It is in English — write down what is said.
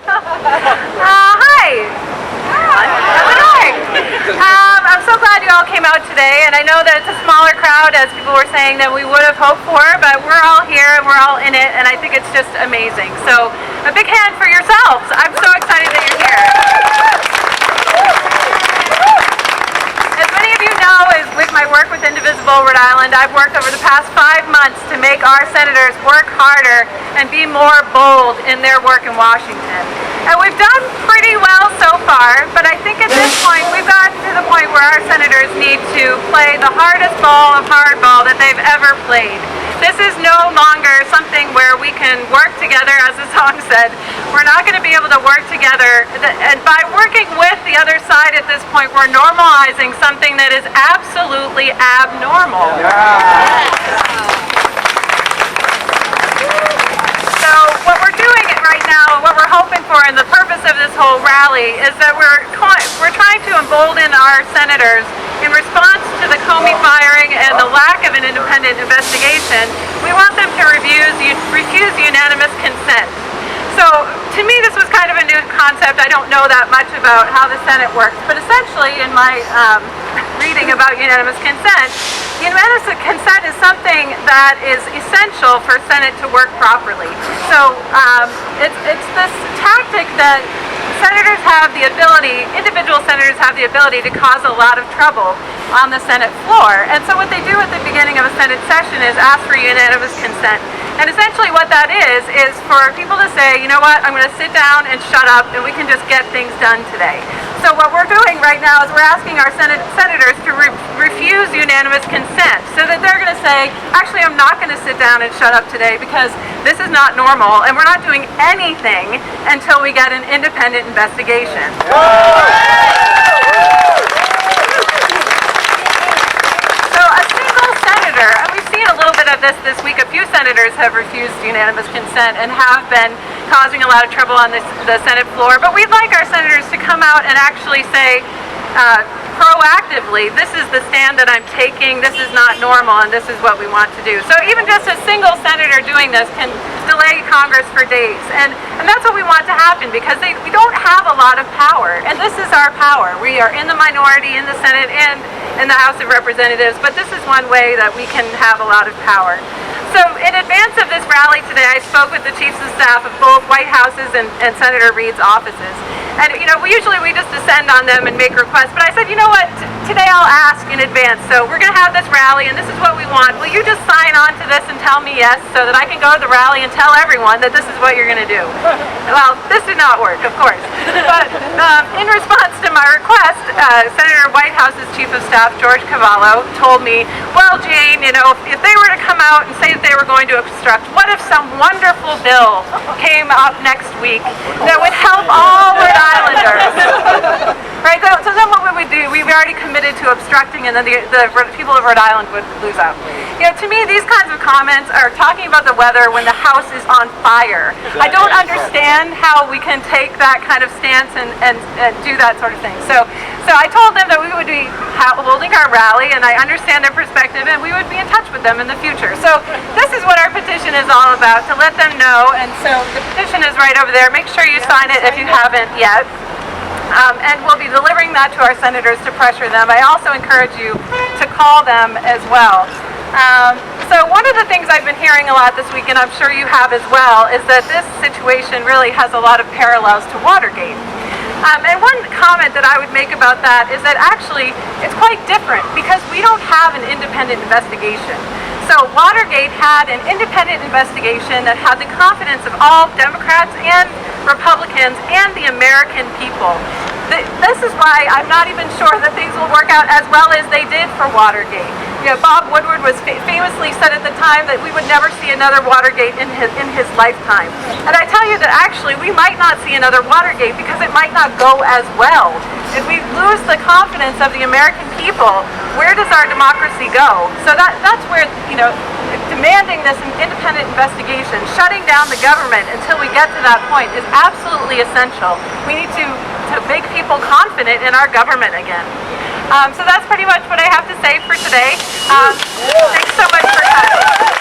Hi. How's it going? I'm so glad you all came out today, and I know that it's a smaller crowd, as people were saying, than we would have hoped for, but we're all here and we're all in it, and I think it's just amazing. So a big hand for yourselves. I'm so excited that you're here. As many of you know, is with my work with Indivisible Rhode Island, I've worked over the past 5 months to make our senators work harder and be more bold in their work in Washington. And we've done pretty well so far, but I think at this point we've gotten to the point where our senators need to play the hardest ball of hardball that they've ever played. This is no longer something where we can work together, as the song said. We're not going to be able to work together, and by working with the other side at this point, we're normalizing something that is absolutely abnormal. So what we're doing right now, what we're hoping for, and the purpose of this whole rally is that we're trying to embolden our senators in response to the Comey firing and the lack of an independent investigation. We want them to refuse unanimous consent. So to me, this was kind of a new concept. I don't know that much about how the Senate works, but essentially in my reading about unanimous consent is something that is essential for Senate to work properly. So it's this tactic that senators have the ability, individual senators have the ability to cause a lot of trouble on the Senate floor. And so what they do at the beginning of a Senate session is ask for unanimous consent. And essentially what that is for people to say, you know what, I'm going to sit down and shut up and we can just get things done today. So what we're doing right now is we're asking our senators to refuse unanimous consent so that they're going to say, actually, I'm not going to sit down and shut up today because this is not normal and we're not doing anything until we get an independent investigation. So a single senator, and we've seen a little bit of this week, a few senators have refused unanimous consent and have been causing a lot of trouble on the Senate floor, but we'd like our senators to come out and actually say proactively, this is the stand that I'm taking, this is not normal, and this is what we want to do. So even just a single senator doing this can delay Congress for days, and that's what we want to happen because we don't have a lot of power, and this is our power. We are in the minority in the Senate and in the House of Representatives, but this is one way that we can have a lot of power. So in advance of this rally today, I spoke with the chiefs of staff of both Whitehouses and Senator Reid's offices. And, you know, usually we just descend on them and make requests, but I said, you know what, today I'll ask in advance. So we're going to have this rally, and this is what we want. Will you just sign on to this and tell me yes, so that I can go to the rally and tell everyone that this is what you're going to do? Well, this did not work, of course. But in response to my request, Senator Whitehouse's chief of staff, George Cavallo, told me, well, Jane, you know, if they were to come out and say that they were going to obstruct, what if some wonderful bill came up next week that would help all Rhode Islanders? Right, so then what would we do? We've already committed to obstructing, and then the people of Rhode Island would lose out. You know, to me, these kinds of comments are talking about the weather when the house is on fire. I don't understand how we can take that kind of stance and do that sort of thing. So I told them that we would be holding our rally, and I understand their perspective, and we would be in touch with them in the future. So this is what our petition is all about, to let them know. And so the petition is right over there. Make sure you sign it if you haven't yet. And we'll be delivering that to our senators to pressure them. I also encourage you to call them as well. So one of the things I've been hearing a lot this week, and I'm sure you have as well, is that this situation really has a lot of parallels to Watergate. And one comment that I would make about that is that actually it's quite different because we don't have an independent investigation. So Watergate had an independent investigation that had the confidence of all Democrats and Republicans and the American people. This is why I'm not even sure that things will work out as well as they did for Watergate. You know, Bob Woodward was famously said at the time that we would never see another Watergate in his lifetime. And I tell you that actually we might not see another Watergate because it might not go as well. If we lose the confidence of the American people, where does our democracy go? So that's where, you know, demanding this independent investigation, shutting down the government until we get to that point is absolutely essential. We need to make people confident in our government again. So that's pretty much what I have to say for today. Thanks so much for coming.